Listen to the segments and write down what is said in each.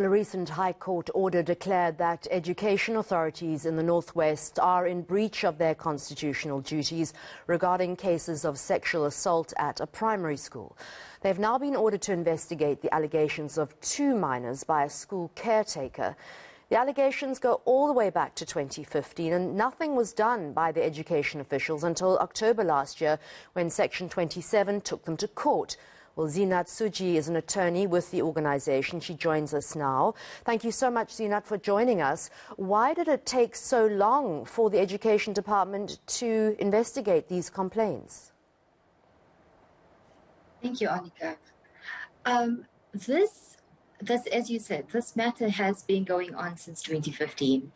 A recent High Court order declared that education authorities in the Northwest are in breach of their constitutional duties regarding cases of sexual assault at a primary school. They've now been ordered to investigate the allegations of 2 minors by a school caretaker. The allegations go all the way back to 2015, and nothing was done by the education officials until October last year, when Section 27 took them to court. Well, Zinat Suji is an attorney with the organization. She joins us now. Thank you so much, Zinat, for joining us. Why did it take so long for the Education Department to investigate these complaints? Thank you, Annika. This, as you said, this matter has been going on since 2015.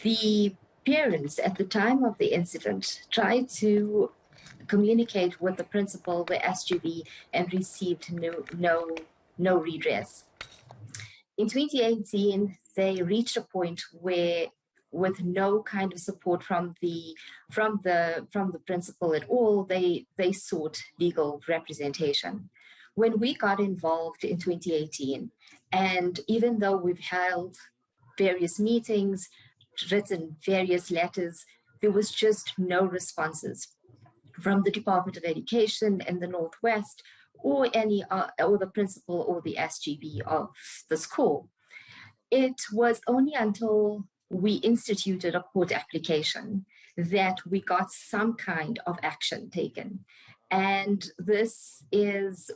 The parents at the time of the incident tried to communicate with the principal, the SGB, and received no redress. In 2018, they reached a point where, with no kind of support from the principal at all, they sought legal representation. When we got involved in 2018, and even though we've held various meetings, written various letters, there was just no responses from the Department of Education in the Northwest, or the principal or the SGB of the school. It was only until we instituted a court application that we got some kind of action taken. And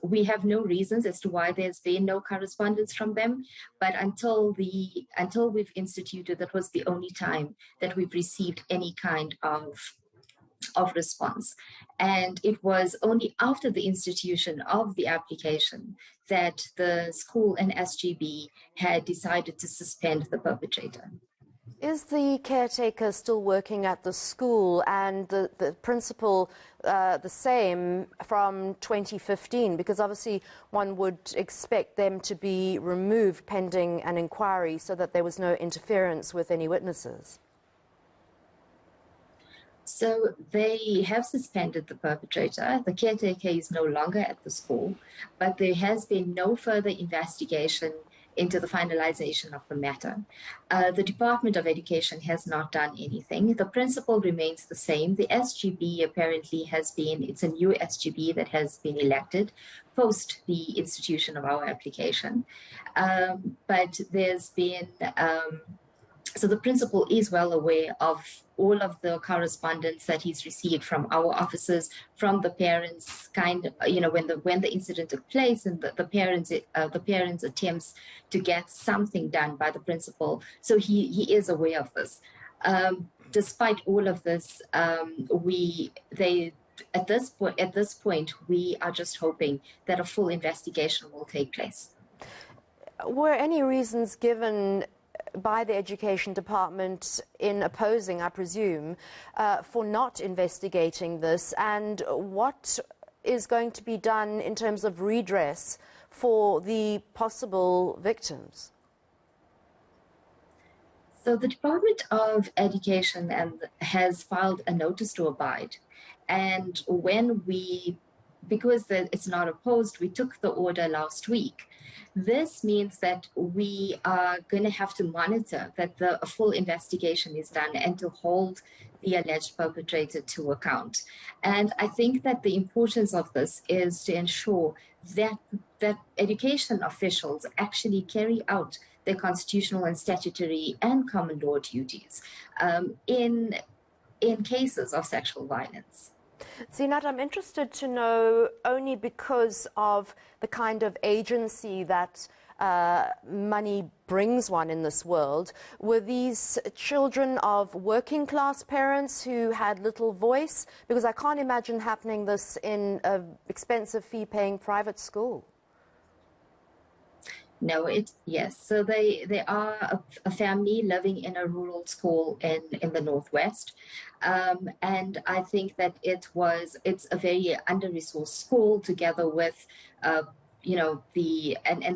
we have no reasons as to why there's been no correspondence from them, but until we've instituted, that was the only time that we've received any kind of response. And it was only after the institution of the application that the school and SGB had decided to suspend the perpetrator. Is the caretaker still working at the school, and the principal the same from 2015? Because obviously one would expect them to be removed pending an inquiry so that there was no interference with any witnesses. So they have suspended the perpetrator. The caretaker is no longer at the school, but there has been no further investigation into the finalization of the matter. The Department of Education has not done anything. The principal remains the same. The SGB apparently it's a new SGB that has been elected post the institution of our application. But there's been... So the principal is well aware of all of the correspondence that he's received from our officers, from the parents, when the incident took place, and the parents' attempts to get something done by the principal. So he is aware of this. Despite all of this, at this point, we are just hoping that a full investigation will take place. Were any reasons given by the Education Department in opposing, I presume, for not investigating this? And what is going to be done in terms of redress for the possible victims? So the Department of Education has filed a notice to abide. And because it's not opposed, we took the order last week. This means that we are going to have to monitor that a full investigation is done and to hold the alleged perpetrator to account. And I think that the importance of this is to ensure that education officials actually carry out their constitutional and statutory and common law duties in cases of sexual violence. Zinat, I'm interested to know, only because of the kind of agency that money brings one in this world, were these children of working class parents who had little voice? Because I can't imagine happening this in an expensive fee-paying private school. No, yes. So they are a family living in a rural school in the Northwest. And I think that it's a very under-resourced school, together with, and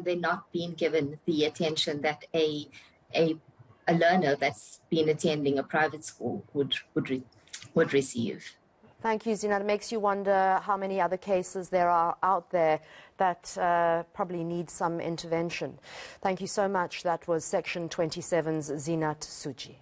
they're not being given the attention that a learner that's been attending a private school would receive. Thank you, Zinat. It makes you wonder how many other cases there are out there that probably need some intervention. Thank you so much. That was Section 27's Zinat Suji.